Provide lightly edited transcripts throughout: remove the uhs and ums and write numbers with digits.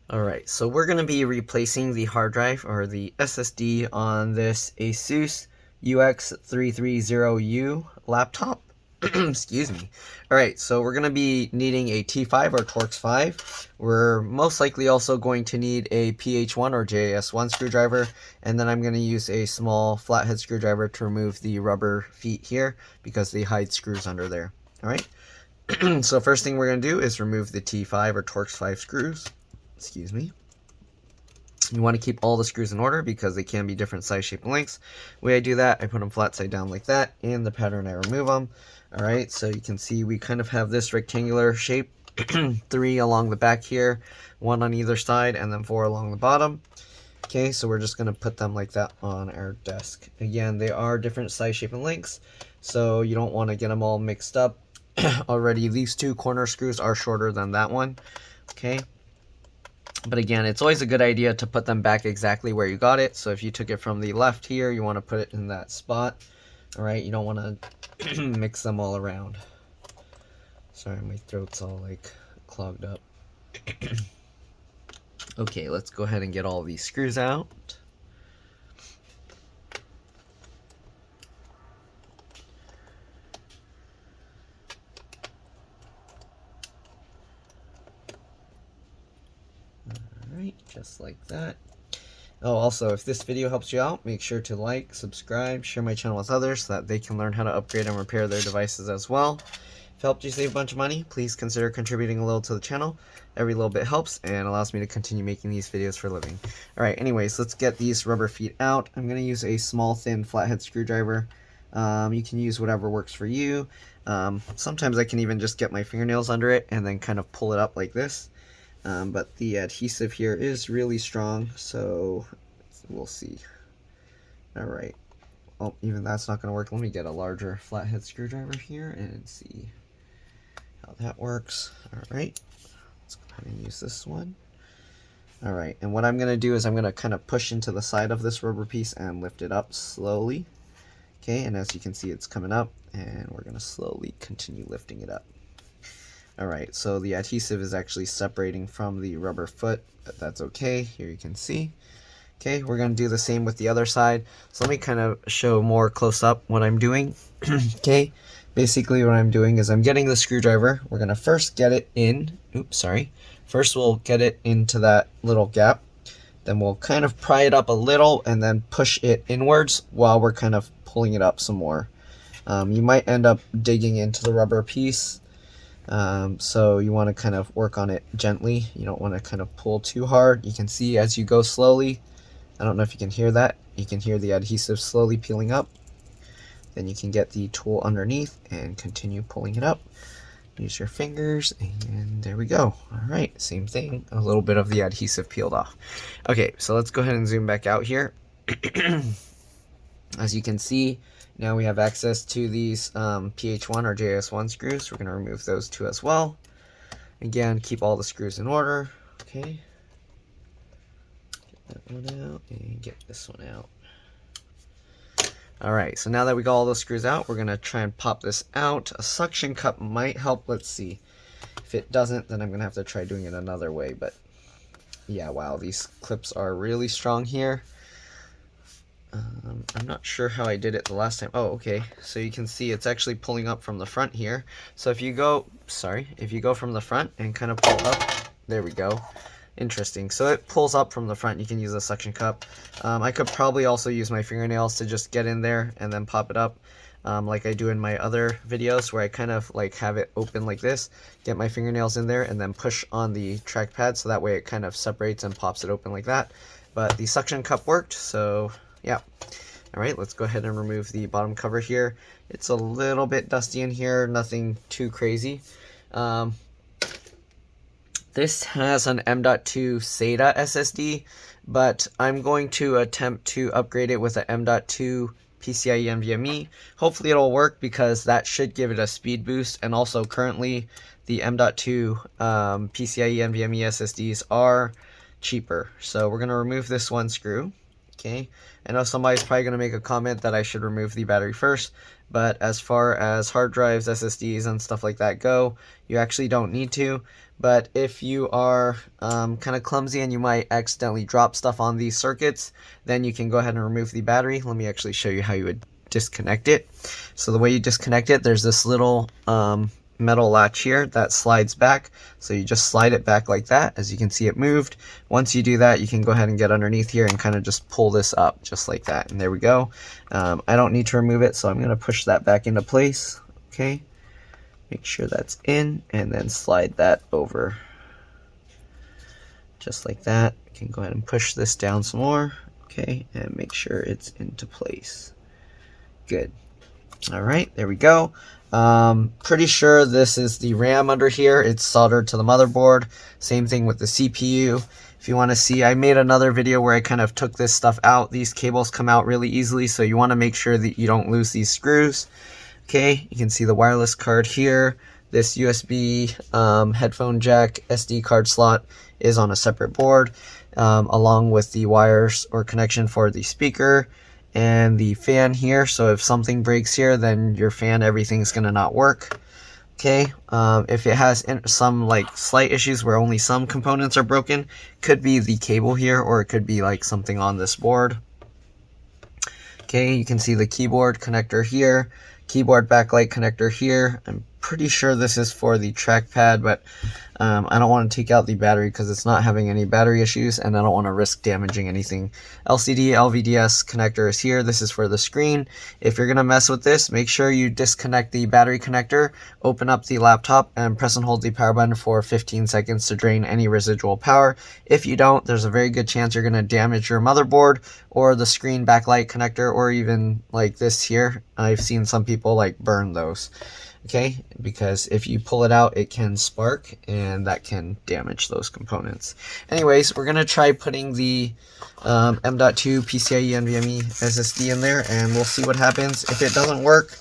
Alright, so we're going to be replacing the hard drive or the SSD on this ASUS UX330U laptop. Excuse me. Alright, so we're going to be needing a T5 or Torx 5. We're most likely also going to need a PH1 or JS1 screwdriver, and then I'm going to use a small flathead screwdriver to remove the rubber feet here because they hide screws under there. Alright, so first thing we're going to do is remove the T5 or Torx 5 screws. Excuse me. You want to keep all the screws in order because they can be different size, shape, and lengths. The way I do that, I put them flat side down like that, and the pattern I remove them. Alright, so you can see we kind of have this rectangular shape, 3 along the back here, 1 on either side, and then 4 along the bottom. Okay, so we're just going to put them like that on our desk. Again, they are different size, shape, and lengths, so you don't want to get them all mixed up. Already, these 2 corner screws are shorter than that one. Okay. But again, it's always a good idea to put them back exactly where you got it. So if you took it from the left here, you want to put it in that spot. Alright, you don't want to mix them all around. Sorry, my throat's all like clogged up. Okay, let's go ahead and get all these screws out. Just like that. Oh, also, if this video helps you out, make sure to like, subscribe, share my channel with others so that they can learn how to upgrade and repair their devices as well. If it helped you save a bunch of money, please consider contributing a little to the channel. Every little bit helps and allows me to continue making these videos for a living. Alright, anyways, let's get these rubber feet out. I'm going to use a small, thin, flathead screwdriver. You can use whatever works for you. Sometimes I can even just get my fingernails under it and then kind of pull it up like this. But the adhesive here is really strong, so we'll see. Alright. Oh, even that's not going to work. Let me get a larger flathead screwdriver here and see how that works. Alright. Let's go ahead and use this one. Alright, and what I'm going to do is I'm going to kind of push into the side of this rubber piece and lift it up slowly. Okay, and as you can see, it's coming up, and we're going to slowly continue lifting it up. Alright, so the adhesive is actually separating from the rubber foot, but that's okay. Here you can see. Okay, we're going to do the same with the other side. So let me kind of show more close up what I'm doing. Okay, basically what I'm doing is I'm getting the screwdriver. We're going to first get it in. Oops, sorry. First we'll get it into that little gap. Then we'll kind of pry it up a little and then push it inwards while we're kind of pulling it up some more. You might end up digging into the rubber piece. So you want to kind of work on it gently. You don't want to kind of pull too hard. You can see as you go slowly, I don't know if you can hear that. You can hear the adhesive slowly peeling up. Then you can get the tool underneath and continue pulling it up. Use your fingers and there we go. Alright, same thing. A little bit of the adhesive peeled off. Okay, so let's go ahead and zoom back out here. As you can see, now we have access to these PH1 or JS1 screws. We're going to remove those 2 as well. Again, keep all the screws in order. Okay. Get that one out and get this one out. Alright, so now that we got all those screws out, we're going to try and pop this out. A suction cup might help. Let's see. If it doesn't, then I'm going to have to try doing it another way. But yeah, wow, these clips are really strong here. I'm not sure how I did it the last time. Oh, okay. So you can see it's actually pulling up from the front here. So if you go, if you go from the front and kind of pull up, there we go. Interesting. So it pulls up from the front. You can use a suction cup. I could probably also use my fingernails to just get in there and then pop it up. Like I do in my other videos where I kind of like have it open like this, get my fingernails in there and then push on the trackpad so that way it kind of separates and pops it open like that. But the suction cup worked, so yeah. Alright, let's go ahead and remove the bottom cover here. It's a little bit dusty in here, nothing too crazy. This has an M.2 SATA SSD, but I'm going to attempt to upgrade it with an M.2 PCIe NVMe. Hopefully it'll work because that should give it a speed boost, and also currently the M.2 PCIe NVMe SSDs are cheaper. So we're going to remove this one screw. Okay, I know somebody's probably going to make a comment that I should remove the battery first, but as far as hard drives, SSDs, and stuff like that go, you actually don't need to. But if you are kind of clumsy and you might accidentally drop stuff on these circuits, then you can go ahead and remove the battery. Let me actually show you how you would disconnect it. So the way you disconnect it, there's this little metal latch here that slides back, so you just slide it back like that. As you can see, it moved. Once you do that, you can go ahead and get underneath here and kind of just pull this up just like that, and there we go. I don't need to remove it, so I'm going to push that back into place. Okay, make sure that's in, and then slide that over just like that. You can go ahead and push this down some more, okay, and make sure it's into place. Good. All right, there we go. Pretty sure this is the RAM under here. It's soldered to the motherboard. Same thing with the CPU. If you want to see, I made another video where I kind of took this stuff out. These cables come out really easily, so you want to make sure that you don't lose these screws. Okay, you can see the wireless card here. This USB headphone jack SD card slot is on a separate board, along with the wires or connection for the speaker and the fan here. So if something breaks here, then your fan, everything's gonna not work. Okay, if it has some like slight issues where only some components are broken, could be the cable here, or it could be like something on this board. Okay, you can see the keyboard connector here, keyboard backlight connector here. I'm pretty sure this is for the trackpad, but I don't want to take out the battery because it's not having any battery issues, and I don't want to risk damaging anything. LCD LVDS connector is here. This is for the screen. If you're going to mess with this, make sure you disconnect the battery connector, open up the laptop, and press and hold the power button for 15 seconds to drain any residual power. If you don't, there's a very good chance you're going to damage your motherboard or the screen backlight connector, or even like this here. I've seen some people like burn those. Okay, because if you pull it out, it can spark, and that can damage those components. Anyways, we're going to try putting the M.2 PCIe NVMe SSD in there, and we'll see what happens. If it doesn't work,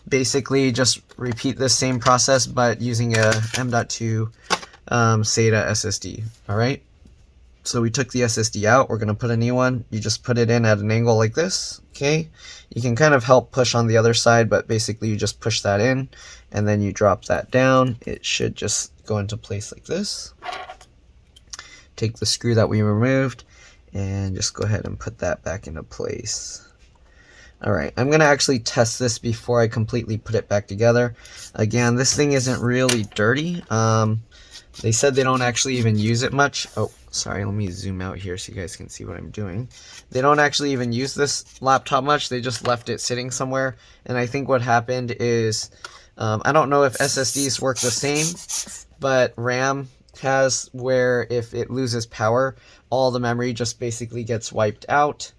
basically just repeat this same process, but using a M.2 SATA SSD. All right, so we took the SSD out. We're going to put a new one. You just put it in at an angle like this. Okay, you can kind of help push on the other side, but basically you just push that in and then you drop that down. It should just go into place like this. Take the screw that we removed and just go ahead and put that back into place. Alright, I'm going to actually test this before I completely put it back together. Again, this thing isn't really dirty. They said they don't actually even use it much. Oh, sorry, let me zoom out here so you guys can see what I'm doing. They don't actually even use this laptop much. They just left it sitting somewhere. And I think what happened is, I don't know if SSDs work the same, but RAM has where if it loses power, all the memory just basically gets wiped out.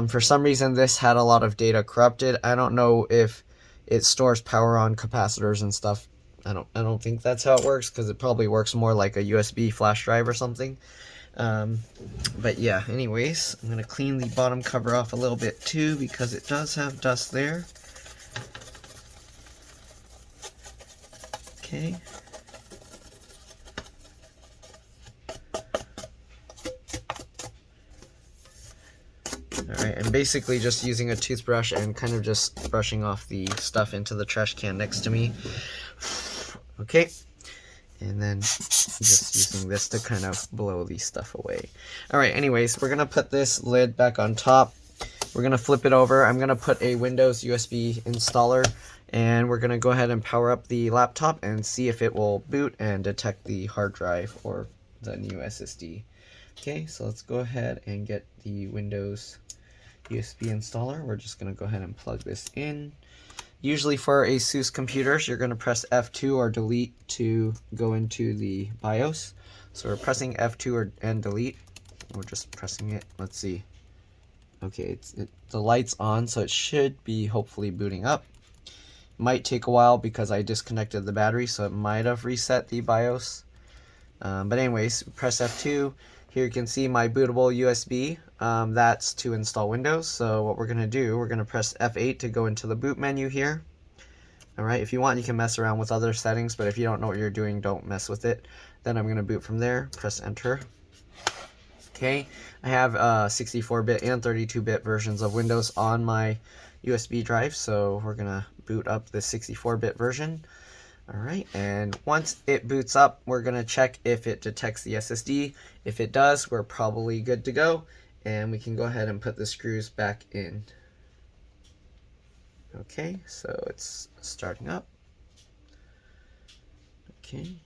For some reason, this had a lot of data corrupted. I don't know if it stores power on capacitors and stuff. I don't think that's how it works, because it probably works more like a USB flash drive or something. But yeah, anyways, I'm going to clean the bottom cover off a little bit too, because it does have dust there. Okay. Alright, I'm basically just using a toothbrush and kind of just brushing off the stuff into the trash can next to me. Okay, and then just using this to kind of blow the stuff away. Alright, anyways, we're going to put this lid back on top. We're going to flip it over. I'm going to put a Windows USB installer, and we're going to go ahead and power up the laptop and see if it will boot and detect the hard drive or the new SSD. Okay, so let's go ahead and get the Windows USB installer. We're just going to go ahead and plug this in. Usually for ASUS computers, you're going to press F2 or delete to go into the BIOS. So we're pressing F2 and delete. We're just pressing it. Let's see. Okay, the light's on, so it should be hopefully booting up. Might take a while because I disconnected the battery, so it might have reset the BIOS. But anyways, press F2. Here you can see my bootable USB. That's to install Windows. So what we're going to do, we're going to press F8 to go into the boot menu here. Alright, if you want, you can mess around with other settings, but if you don't know what you're doing, don't mess with it. Then I'm going to boot from there. Press Enter. Okay, I have 64-bit and 32-bit versions of Windows on my USB drive, so we're gonna boot up the 64-bit version. Alright, and once it boots up, we're gonna check if it detects the SSD. If it does, we're probably good to go, and we can go ahead and put the screws back in. Okay, so it's starting up. Okay,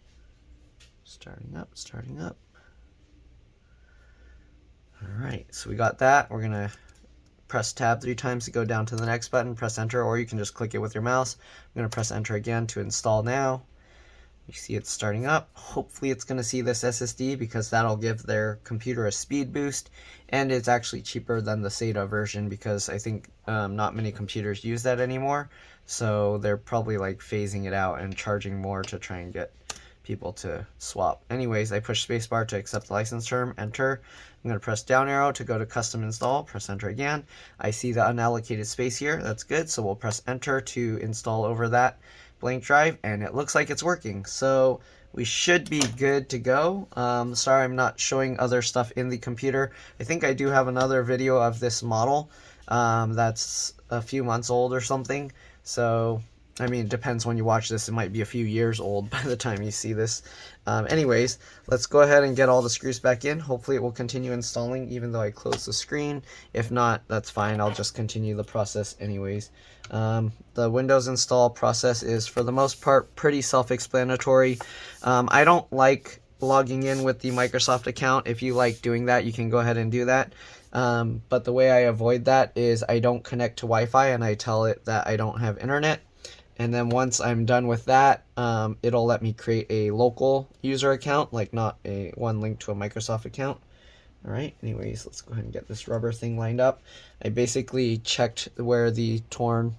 starting up. Alright, so we got that. We're gonna press tab 3 times to go down to the next button, press enter, or you can just click it with your mouse. I'm going to press enter again to install now. You see it's starting up. Hopefully it's going to see this SSD because that'll give their computer a speed boost, and it's actually cheaper than the SATA version because I think not many computers use that anymore, so they're probably like phasing it out and charging more to try and get people to swap. Anyways, I push spacebar to accept the license term, enter. I'm going to press down arrow to go to custom install, press enter again. I see the unallocated space here, that's good, so we'll press enter to install over that blank drive, and it looks like it's working. So we should be good to go. Sorry I'm not showing other stuff in the computer. I think I do have another video of this model that's a few months old or something, so I mean, it depends when you watch this. It might be a few years old by the time you see this. Anyways, let's go ahead and get all the screws back in. Hopefully it will continue installing even though I close the screen. If not, that's fine. I'll just continue the process anyways. The Windows install process is, for the most part, pretty self-explanatory. I don't like logging in with the Microsoft account. If you like doing that, you can go ahead and do that. But the way I avoid that is I don't connect to Wi-Fi and I tell it that I don't have internet. And then once I'm done with that, it'll let me create a local user account, like not one linked to a Microsoft account. Alright, anyways, let's go ahead and get this rubber thing lined up. I basically checked where the torn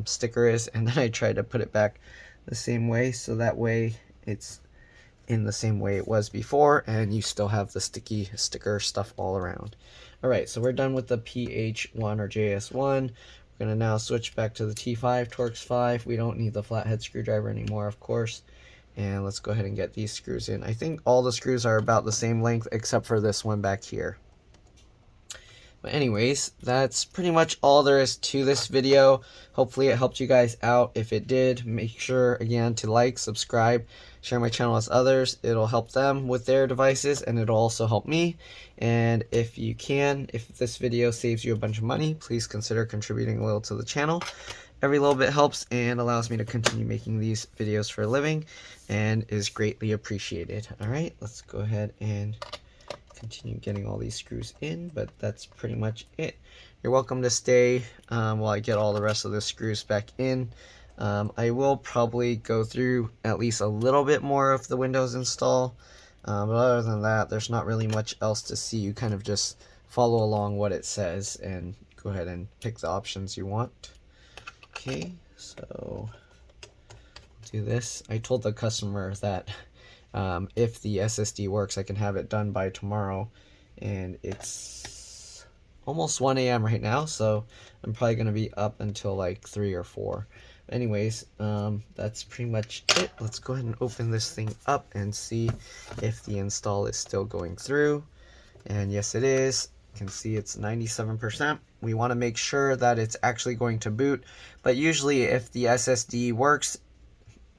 sticker is, and then I tried to put it back the same way, so that way it's in the same way it was before, and you still have the sticky sticker stuff all around. Alright, so we're done with the PH1 or JS1. We're going to now switch back to the T5, Torx 5. We don't need the flathead screwdriver anymore, of course. And let's go ahead and get these screws in. I think all the screws are about the same length except for this one back here. But anyways, that's pretty much all there is to this video. Hopefully it helped you guys out. If it did, make sure again to like, subscribe, share my channel with others. It'll help them with their devices, and it'll also help me. And if you can, if this video saves you a bunch of money, please consider contributing a little to the channel. Every little bit helps and allows me to continue making these videos for a living, and is greatly appreciated. Alright, let's go ahead and continue getting all these screws in, but that's pretty much it. You're welcome to stay while I get all the rest of the screws back in. I will probably go through at least a little bit more of the Windows install, but other than that, there's not really much else to see. You kind of just follow along what it says and go ahead and pick the options you want. Okay, so do this. I told the customer that if the SSD works, I can have it done by tomorrow, and it's almost 1 a.m. right now, so I'm probably going to be up until like 3 or 4. Anyways, that's pretty much it. Let's go ahead and open this thing up and see if the install is still going through. And yes, it is. You can see it's 97%. We want to make sure that it's actually going to boot, but usually if the SSD works,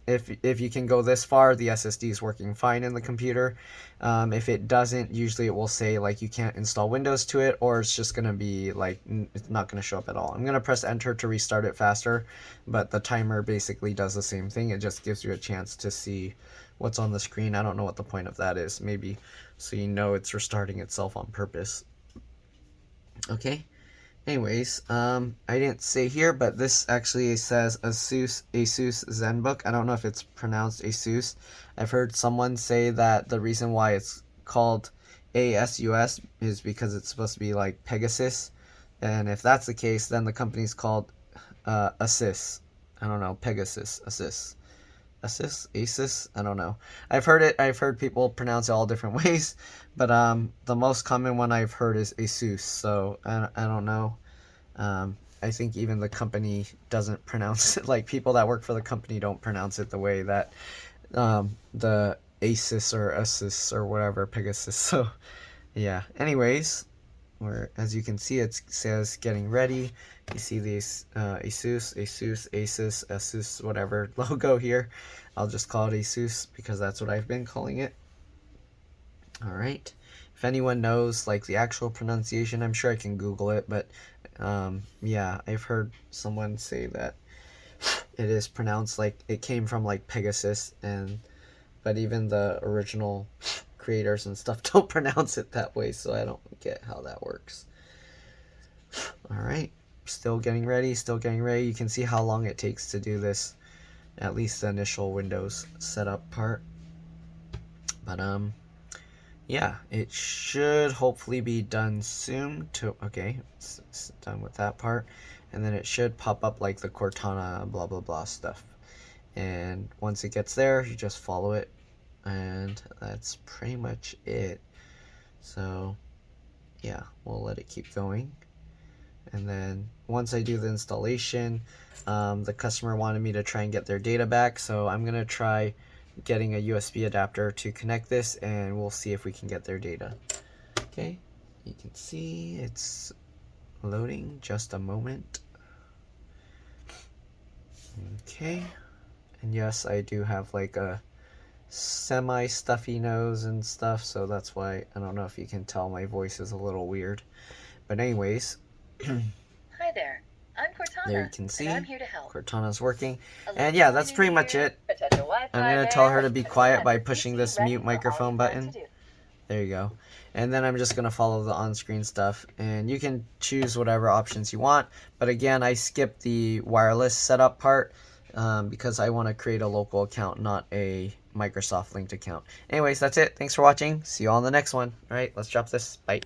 if you can go this far, the SSD is working fine in the computer. If it doesn't, usually it will say like you can't install Windows to it, or it's just going to be like it's not going to show up at all. I'm going to press enter to restart it faster, but the timer basically does the same thing. It just gives you a chance to see what's on the screen. I don't know what the point of that is. Maybe so you know it's restarting itself on purpose. Okay. Anyways, I didn't say here, but this actually says ASUS ZenBook. I don't know if it's pronounced ASUS. I've heard someone say that the reason why it's called ASUS is because it's supposed to be like Pegasus. And if that's the case, then the company's called ASUS. I don't know, Pegasus, ASUS. ASUS, I don't know. I've heard people pronounce it all different ways, but the most common one I've heard is ASUS, so I don't know. I think even the company doesn't pronounce it, like people that work for the company don't pronounce it the way that the ASUS or ASUS or whatever, Pegasus, so yeah, anyways, as you can see, it says getting ready. You see these ASUS, whatever logo here. I'll just call it ASUS because that's what I've been calling it. All right. If anyone knows like the actual pronunciation, I'm sure I can Google it, but yeah, I've heard someone say that it is pronounced like it came from like Pegasus, but even the original creators and stuff don't pronounce it that way, so I don't get how that works. All right, still getting ready. You can see how long it takes to do this, at least the initial Windows setup part. But yeah, it should hopefully be done soon. Okay, it's done with that part, and then it should pop up like the Cortana blah blah blah stuff. And once it gets there, you just follow it, and that's pretty much it. So yeah, we'll let it keep going. And then once I do the installation, the customer wanted me to try and get their data back, so I'm gonna try getting a USB adapter to connect this, and we'll see if we can get their data. Okay, you can see it's loading. Just a moment. Okay, and yes, I do have like a semi-stuffy nose and stuff, so that's why I don't know if you can tell my voice is a little weird. But anyways, hi there, I'm Cortana. There you can see and I'm here to help. Cortana's working. And yeah, that's pretty much it. I'm going to tell her to be quiet by pushing this mute microphone button. There you go. And then I'm just going to follow the on-screen stuff. And you can choose whatever options you want. But again, I skipped the wireless setup part because I want to create a local account, not a Microsoft linked account. Anyways, that's it. Thanks for watching. See you all on the next one. All right, let's drop this. Bye.